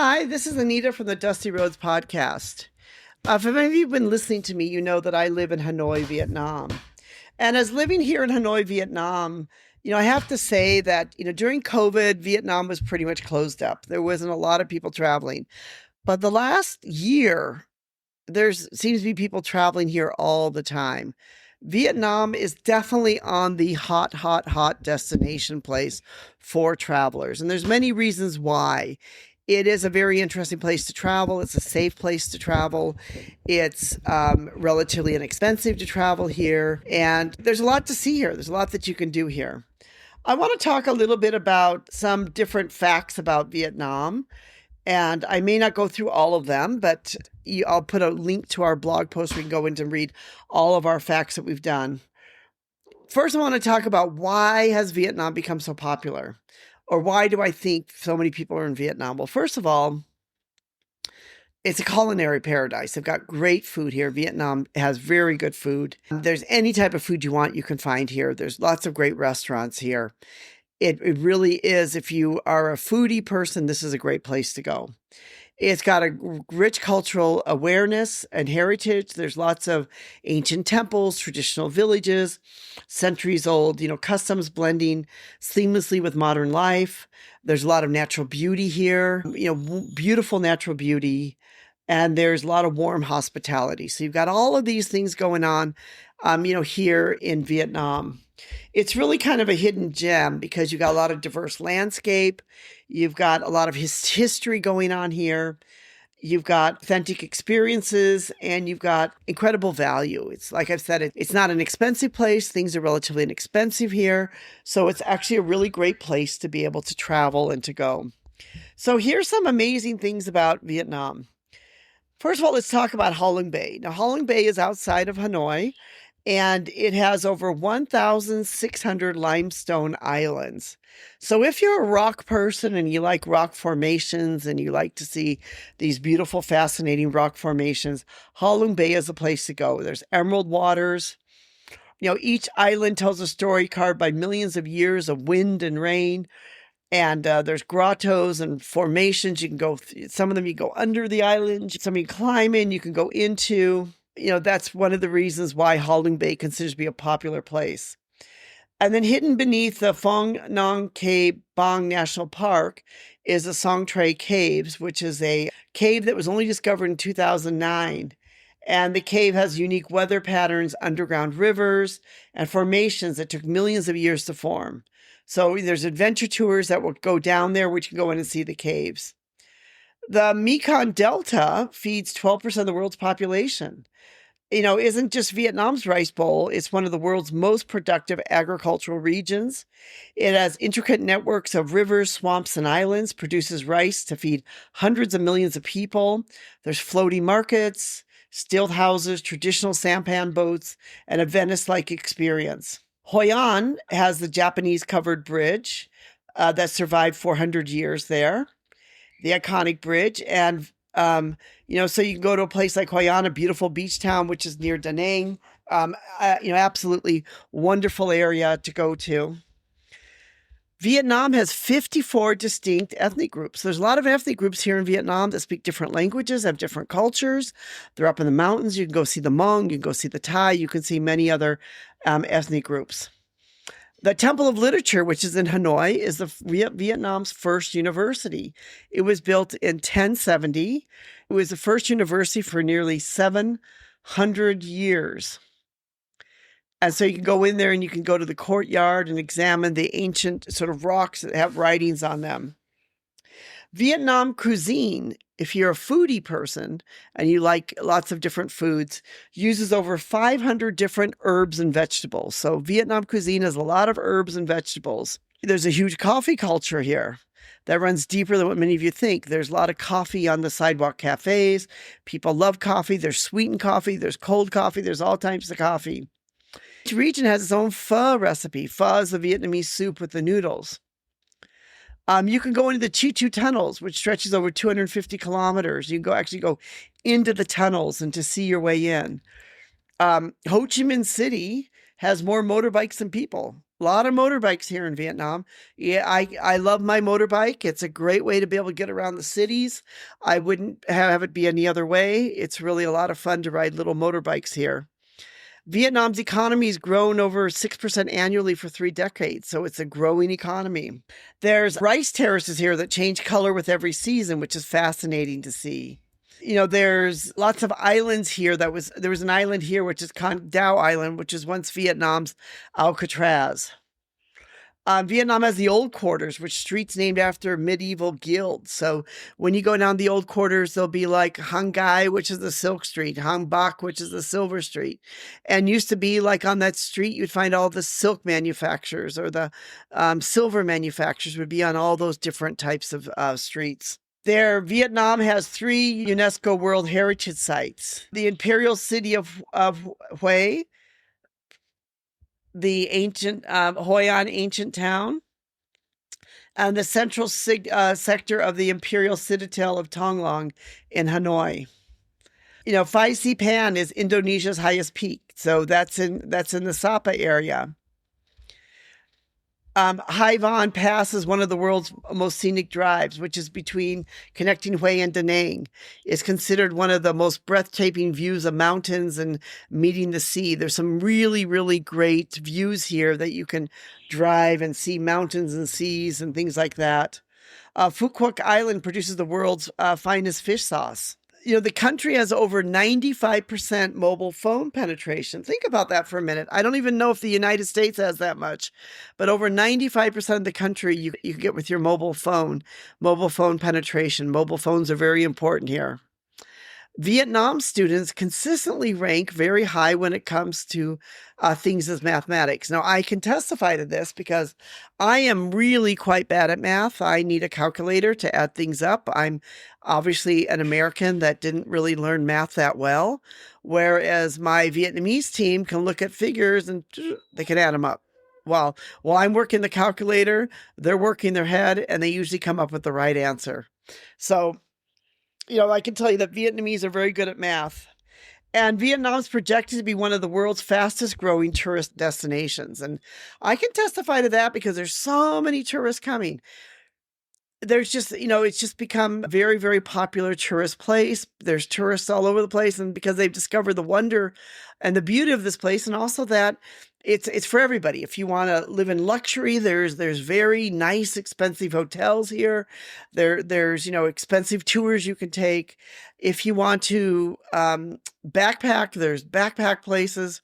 Hi, this is Anita from the Dusty Roads podcast. If any of you have been listening to me, you know that I live in Hanoi, Vietnam. And as living here in Hanoi, Vietnam, I have to say that, during COVID, Vietnam was pretty much closed up. There wasn't a lot of people traveling. But the last year, there seems to be people traveling here all the time. Vietnam is definitely on the hot, hot, hot destination place for travelers. And there's many reasons why. It is a very interesting place to travel. It's a safe place to travel. It's relatively inexpensive to travel here. And there's a lot to see here. There's a lot that you can do here. I want to talk a little bit about some different facts about Vietnam. And I may not go through all of them, but I'll put a link to our blog post where you can go in and read all of our facts that we've done. First, I want to talk about why has Vietnam become so popular? Or why do I think so many people are in Vietnam? Well, first of all, it's a culinary paradise. They've got great food here. Vietnam has very good food. There's any type of food you want, you can find here. There's lots of great restaurants here. It really is, if you are a foodie person, this is a great place to go. It's got a rich cultural awareness and heritage. There's lots of ancient temples, traditional villages, centuries old, customs blending seamlessly with modern life. There's a lot of natural beauty here, beautiful natural beauty. And there's a lot of warm hospitality. So you've got all of these things going on, here in Vietnam. It's really kind of a hidden gem because you've got a lot of diverse landscape. You've got a lot of history going on here. You've got authentic experiences and you've got incredible value. It's like I've said, it's not an expensive place. Things are relatively inexpensive here. So it's actually a really great place to be able to travel and to go. So here's some amazing things about Vietnam. First of all, let's talk about Ha Long Bay. Now, Ha Long Bay is outside of Hanoi. And it has over 1,600 limestone islands. So if you're a rock person and you like rock formations and you like to see these beautiful, fascinating rock formations, Ha Long Bay is a place to go. There's emerald waters. Each island tells a story carved by millions of years of wind and rain. And there's grottos and formations. You can go, some of them you go under the island, some you climb in, you can go into. That's one of the reasons why Ha Long Bay considers to be a popular place. And then hidden beneath the Phong Nong Ke Bang National Park is the Song Tre Caves, which is a cave that was only discovered in 2009. And the cave has unique weather patterns, underground rivers, and formations that took millions of years to form. So there's adventure tours that will go down there, which you can go in and see the caves. The Mekong Delta feeds 12% of the world's population. Isn't just Vietnam's rice bowl. It's one of the world's most productive agricultural regions. It has intricate networks of rivers, swamps, and islands, produces rice to feed hundreds of millions of people. There's floating markets, stilt houses, traditional sampan boats, and a Venice-like experience. Hoi An has the Japanese covered bridge that survived 400 years there. The iconic bridge. And, so you can go to a place like Hoi An, a beautiful beach town, which is near Da Nang. Absolutely wonderful area to go to. Vietnam has 54 distinct ethnic groups. There's a lot of ethnic groups here in Vietnam that speak different languages, have different cultures. They're up in the mountains. You can go see the Hmong, you can go see the Thai, you can see many other ethnic groups. The Temple of Literature, which is in Hanoi, is Vietnam's first university. It was built in 1070. It was the first university for nearly 700 years. And so you can go in there and you can go to the courtyard and examine the ancient sort of rocks that have writings on them. Vietnam cuisine, if you're a foodie person and you like lots of different foods, uses over 500 different herbs and vegetables. So Vietnam cuisine has a lot of herbs and vegetables. There's a huge coffee culture here that runs deeper than what many of you think. There's a lot of coffee on the sidewalk cafes. People love coffee. There's sweetened coffee. There's cold coffee. There's all types of coffee. Each region has its own pho recipe. Pho is the Vietnamese soup with the noodles. You can go into the Chi Tu tunnels, which stretches over 250 kilometers. You can actually go into the tunnels and to see your way in. Ho Chi Minh City has more motorbikes than people. A lot of motorbikes here in Vietnam. Yeah, I love my motorbike. It's a great way to be able to get around the cities. I wouldn't have it be any other way. It's really a lot of fun to ride little motorbikes here. Vietnam's economy has grown over 6% annually for 3 decades, so it's a growing economy. There's rice terraces here that change color with every season, which is fascinating to see. There's lots of islands here. There was an island here, which is Con Dao Island, which is once Vietnam's Alcatraz. Vietnam has the Old Quarters, which streets named after medieval guilds. So when you go down the Old Quarters, there'll be like Hang Gai, which is the Silk Street, Hang Bak, which is the Silver Street. And used to be like on that street, you'd find all the silk manufacturers or the silver manufacturers would be on all those different types of streets. Vietnam has 3 UNESCO World Heritage Sites. The Imperial City of Hue, the ancient Hoi An ancient town, and the central sector of the Imperial Citadel of Thong Long in Hanoi. Phi Sipan is Indonesia's highest peak, so that's in the Sapa area. Hai Van Pass is one of the world's most scenic drives, which is between connecting Hue and Da Nang. It's considered one of the most breathtaking views of mountains and meeting the sea. There's some really, really great views here that you can drive and see mountains and seas and things like that. Phu Quoc Island produces the world's finest fish sauce. The country has over 95% mobile phone penetration. Think about that for a minute. I don't even know if the United States has that much, but over 95% of the country you can get with your mobile phone penetration. Mobile phones are very important here. Vietnam students consistently rank very high when it comes to things as mathematics. Now, I can testify to this because I am really quite bad at math. I need a calculator to add things up. I'm obviously an American that didn't really learn math that well, whereas my Vietnamese team can look at figures and they can add them up. Well, while I'm working the calculator, they're working their head, and they usually come up with the right answer. So, I can tell you that Vietnamese are very good at math. And Vietnam's projected to be one of the world's fastest growing tourist destinations. And I can testify to that because there's so many tourists coming. There's just, it's just become a very, very popular tourist place. There's tourists all over the place. And because they've discovered the wonder and the beauty of this place, and also that it's for everybody. If you want to live in luxury, there's very nice, expensive hotels here. There's expensive tours you can take. If you want to backpack, there's backpack places.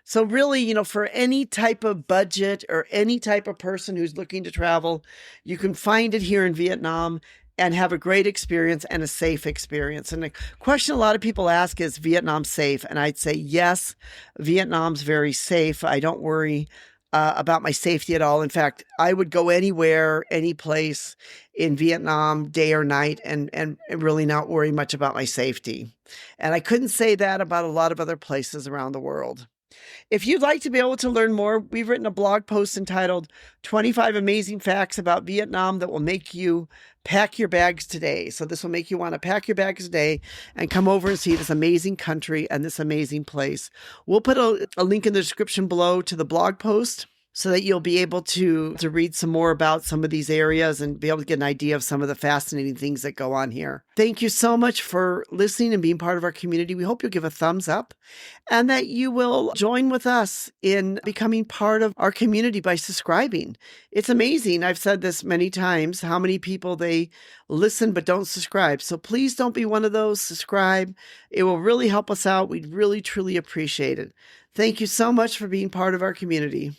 So really, for any type of budget or any type of person who's looking to travel, you can find it here in Vietnam and have a great experience and a safe experience. And the question a lot of people ask is, Vietnam safe? And I'd say, yes, Vietnam's very safe. I don't worry about my safety at all. In fact, I would go anywhere, any place in Vietnam, day or night, and really not worry much about my safety. And I couldn't say that about a lot of other places around the world. If you'd like to be able to learn more, we've written a blog post entitled 25 Amazing Facts About Vietnam that will make you pack your bags today. So this will make you want to pack your bags today and come over and see this amazing country and this amazing place. We'll put a link in the description below to the blog post so that you'll be able to read some more about some of these areas and be able to get an idea of some of the fascinating things that go on here. Thank you so much for listening and being part of our community. We hope you'll give a thumbs up and that you will join with us in becoming part of our community by subscribing. It's amazing. I've said this many times, how many people they listen but don't subscribe. So please don't be one of those. Subscribe. It will really help us out. We'd really, truly appreciate it. Thank you so much for being part of our community.